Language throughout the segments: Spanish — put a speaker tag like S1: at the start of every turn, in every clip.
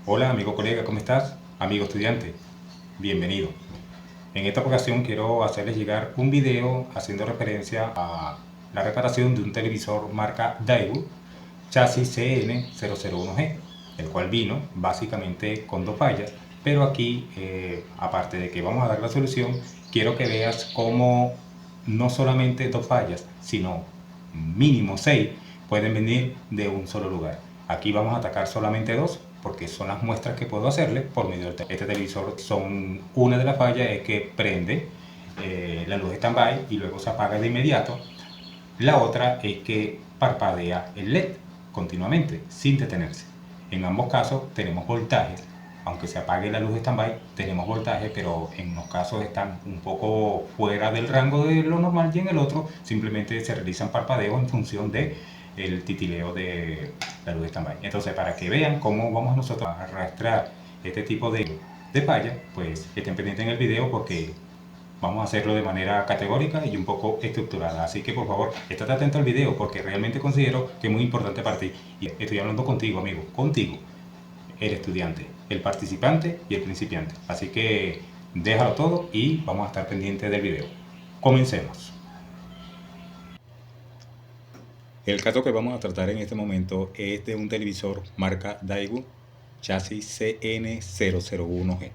S1: Hola amigo colega, ¿cómo estás? Amigo estudiante, bienvenido. En esta ocasión quiero hacerles llegar un video haciendo referencia a la reparación de un televisor marca Daewoo chasis CN001G, el cual vino básicamente con dos fallas, pero aquí, aparte de que vamos a dar la solución, quiero que veas cómo no solamente dos fallas, sino mínimo seis pueden venir de un solo lugar. Aquí vamos a atacar solamente dos, porque son las muestras que puedo hacerle por medio de este televisor. Una de las fallas es que prende la luz stand-by y luego se apaga de inmediato. La otra es que parpadea el LED continuamente, sin detenerse. En ambos casos tenemos voltajes, aunque se apague la luz stand-by, tenemos voltaje, pero en unos casos están un poco fuera del rango de lo normal y en el otro simplemente se realizan parpadeos en función de el titileo de la luz stand-by. Entonces, para que vean cómo vamos nosotros a arrastrar este tipo de falla, pues estén pendientes en el video porque vamos a hacerlo de manera categórica y un poco estructurada. Así que por favor, estate atento al video porque realmente considero que es muy importante para ti. Y estoy hablando contigo, amigo, contigo, el estudiante, el participante y el principiante. Así que déjalo todo y vamos a estar pendientes del video. Comencemos. El caso que vamos a tratar en este momento es de un televisor marca Daewoo chasis CN001G.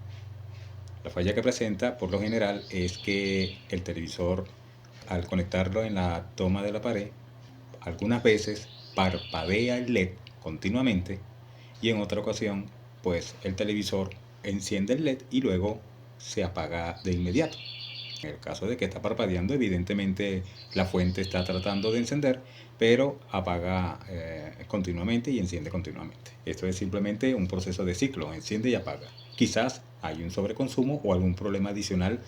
S1: La falla que presenta por lo general es que el televisor, al conectarlo en la toma de la pared, algunas veces parpadea el LED continuamente y en otra ocasión pues el televisor enciende el LED y luego se apaga de inmediato. En el caso de que está parpadeando, evidentemente la fuente está tratando de encender, pero apaga continuamente y enciende continuamente. Esto es simplemente un proceso de ciclo, enciende y apaga. Quizás hay un sobreconsumo o algún problema adicional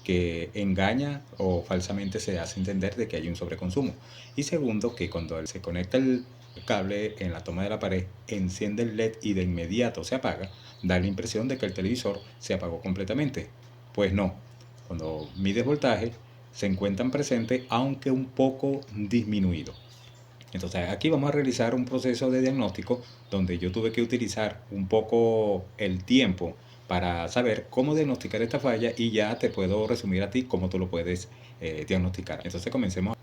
S1: que engaña o falsamente se hace entender de que hay un sobreconsumo. Y segundo, que cuando se conecta el cable en la toma de la pared, enciende el LED y de inmediato se apaga, da la impresión de que el televisor se apagó completamente. Pues no, cuando mides voltaje, se encuentran presentes aunque un poco disminuido. Entonces aquí vamos a realizar un proceso de diagnóstico donde yo tuve que utilizar un poco el tiempo para saber cómo diagnosticar esta falla y ya te puedo resumir a ti cómo tú lo puedes diagnosticar. Entonces comencemos.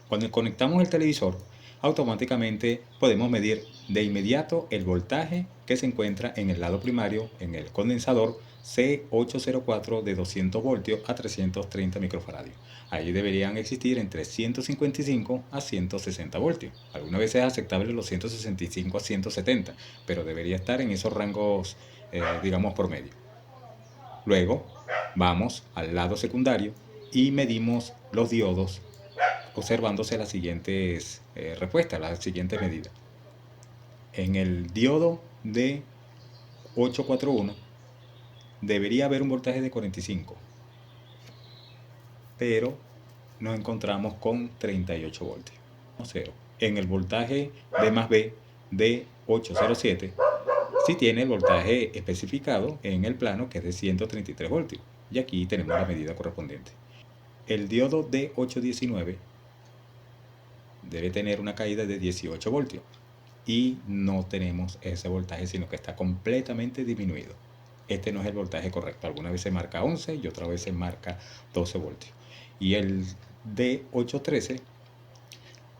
S1: Cuando conectamos el televisor, automáticamente podemos medir de inmediato el voltaje que se encuentra en el lado primario, en el condensador C804 de 200 voltios a 330 microfaradios. Ahí deberían existir entre 155 a 160 voltios. Algunas veces es aceptable los 165 a 170, pero debería estar en esos rangos, digamos, promedio. Luego vamos al lado secundario y medimos los diodos observándose las siguientes respuestas, las siguientes medidas. En el diodo de 841 debería haber un voltaje de 45, pero nos encontramos con 38 voltios. 0. En el voltaje D más B de 807 sí tiene el voltaje especificado en el plano que es de 133 voltios. Y aquí tenemos la medida correspondiente. El diodo de 819 debe tener una caída de 18 voltios y no tenemos ese voltaje, sino que está completamente disminuido. Este no es el voltaje correcto. Alguna vez se marca 11 y otra vez se marca 12 voltios. Y el D813,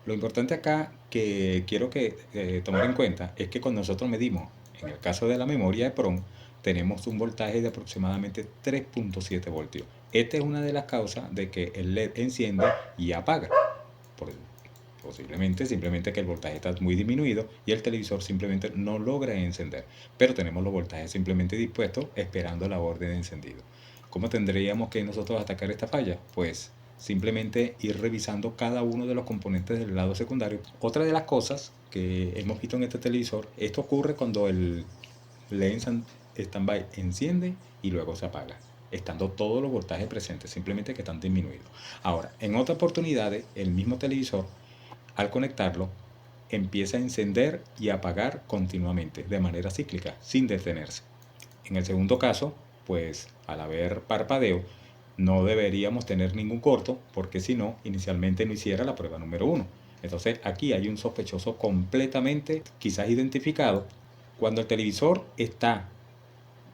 S1: lo importante acá que quiero que tomar en cuenta es que cuando nosotros medimos, en el caso de la memoria EPROM, tenemos un voltaje de aproximadamente 3.7 voltios. Esta es una de las causas de que el LED enciende y apaga. Posiblemente simplemente que el voltaje está muy disminuido y el televisor simplemente no logra encender, pero tenemos los voltajes simplemente dispuestos esperando la orden de encendido. ¿Cómo tendríamos que nosotros atacar esta falla? Pues simplemente ir revisando cada uno de los componentes del lado secundario. Otra de las cosas que hemos visto en este televisor, esto ocurre cuando el LED standby enciende y luego se apaga, estando todos los voltajes presentes, simplemente que están disminuidos. Ahora, en otras oportunidades, el mismo televisor, al conectarlo, empieza a encender y apagar continuamente, de manera cíclica, sin detenerse. En el segundo caso, pues al haber parpadeo, no deberíamos tener ningún corto, porque si no, inicialmente no hiciera la prueba número 1. Entonces aquí hay un sospechoso completamente, quizás identificado, Cuando el televisor está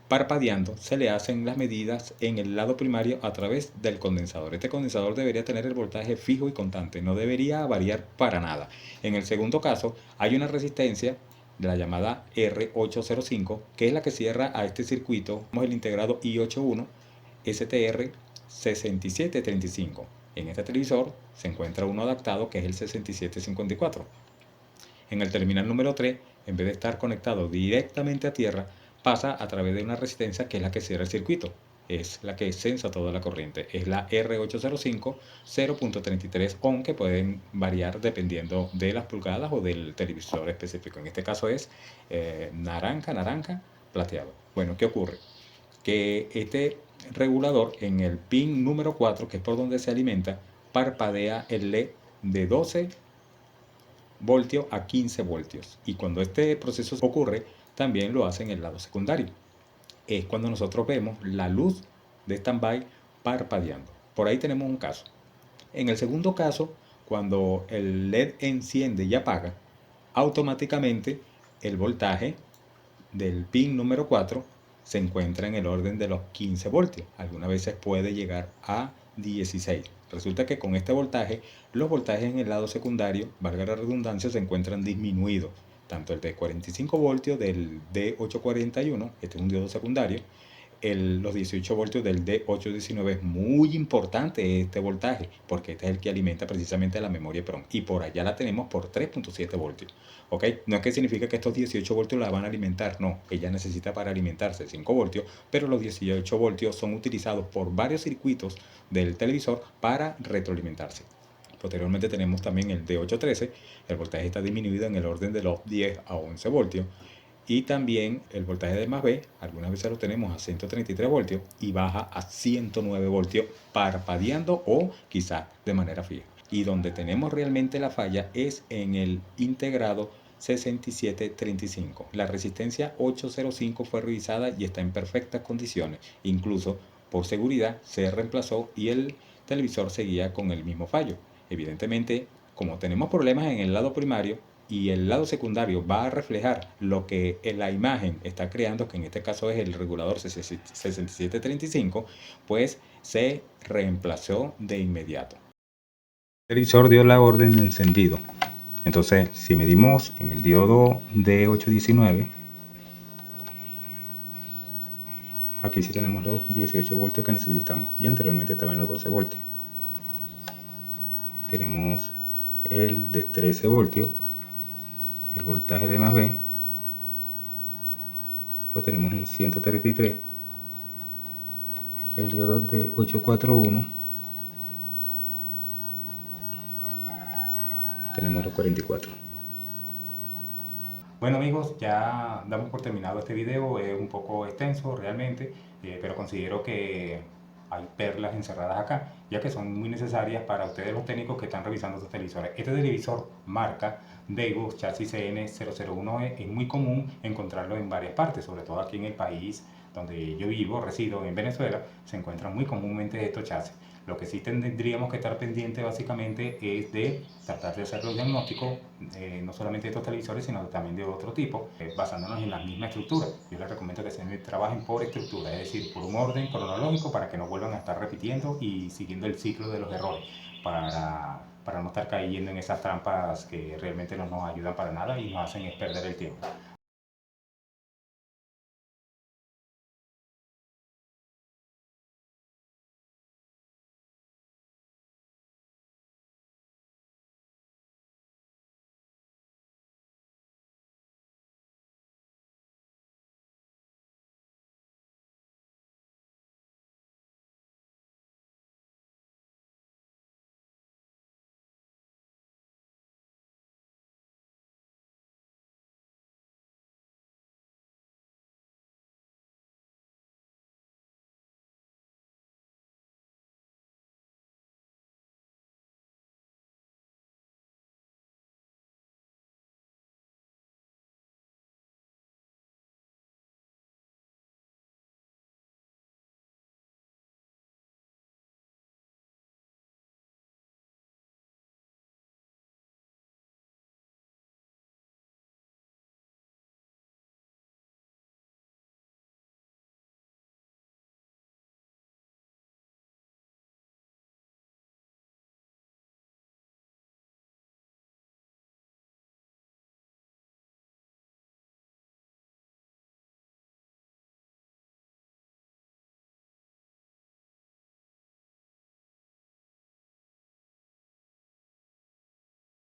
S1: parpadeando, se le hacen las medidas en el lado primario a través del condensador. Este condensador debería tener el voltaje fijo y constante, no debería variar para nada. En el segundo caso, hay una resistencia de la llamada R805, que es la que cierra a este circuito, el integrado I81 STR6735. En este televisor se encuentra uno adaptado que es el 6754. En el terminal número 3, en vez de estar conectado directamente a tierra, pasa a través de una resistencia que es la que cierra el circuito. Es la que sensa toda la corriente. Es la R805 0.33 ohm, que pueden variar dependiendo de las pulgadas o del televisor específico. En este caso es naranja, plateado. Bueno, ¿qué ocurre? Que este regulador en el pin número 4, que es por donde se alimenta, parpadea el LED de 12 voltios a 15 voltios. Y cuando este proceso ocurre, también lo hace en el lado secundario. Es cuando nosotros vemos la luz de standby parpadeando. Por ahí tenemos un caso. En el segundo caso, cuando el LED enciende y apaga, automáticamente el voltaje del pin número 4 se encuentra en el orden de los 15 voltios. Algunas veces puede llegar a 16. Resulta que con este voltaje, los voltajes en el lado secundario, valga la redundancia, se encuentran disminuidos. Tanto el de 45 voltios del D841, este es un diodo secundario, los 18 voltios del D819. Es muy importante este voltaje, porque este es el que alimenta precisamente la memoria PROM, y por allá la tenemos por 3.7 voltios. ¿Ok? No es que significa que estos 18 voltios la van a alimentar, no, ella necesita para alimentarse 5 voltios, pero los 18 voltios son utilizados por varios circuitos del televisor para retroalimentarse. Posteriormente tenemos también el D813, el voltaje está disminuido en el orden de los 10 a 11 voltios. Y también el voltaje de más B, algunas veces lo tenemos a 133 voltios y baja a 109 voltios parpadeando o quizás de manera fija. Y donde tenemos realmente la falla es en el integrado 6735. La resistencia 805 fue revisada y está en perfectas condiciones. Incluso por seguridad se reemplazó y el televisor seguía con el mismo fallo. Evidentemente, como tenemos problemas en el lado primario, y el lado secundario va a reflejar lo que en la imagen está creando, que en este caso es el regulador 6735, pues se reemplazó de inmediato. El televisor dio la orden de encendido. Entonces, si medimos en el diodo D819, aquí sí tenemos los 18 voltios que necesitamos, y anteriormente estaban los 12 voltios. Tenemos el de 13 voltios, el voltaje de más B lo tenemos en 133, el diodo de 841 tenemos los 44. Bueno amigos, ya damos por terminado este video. Es un poco extenso realmente, pero considero que hay perlas encerradas acá, ya que son muy necesarias para ustedes los técnicos que están revisando estos televisores. Este televisor marca Daewoo chasis CN001E es muy común encontrarlo en varias partes, sobre todo aquí en el país donde yo vivo, resido en Venezuela, se encuentran muy comúnmente estos chasis. Lo que sí tendríamos que estar pendiente básicamente es de tratar de hacer los diagnósticos, no solamente de estos televisores, sino también de otro tipo, basándonos en la misma estructura. Yo les recomiendo que se trabajen por estructura, es decir, por un orden cronológico para que no vuelvan a estar repitiendo y siguiendo el ciclo de los errores, para no estar cayendo en esas trampas que realmente no nos ayudan para nada y nos hacen perder el tiempo.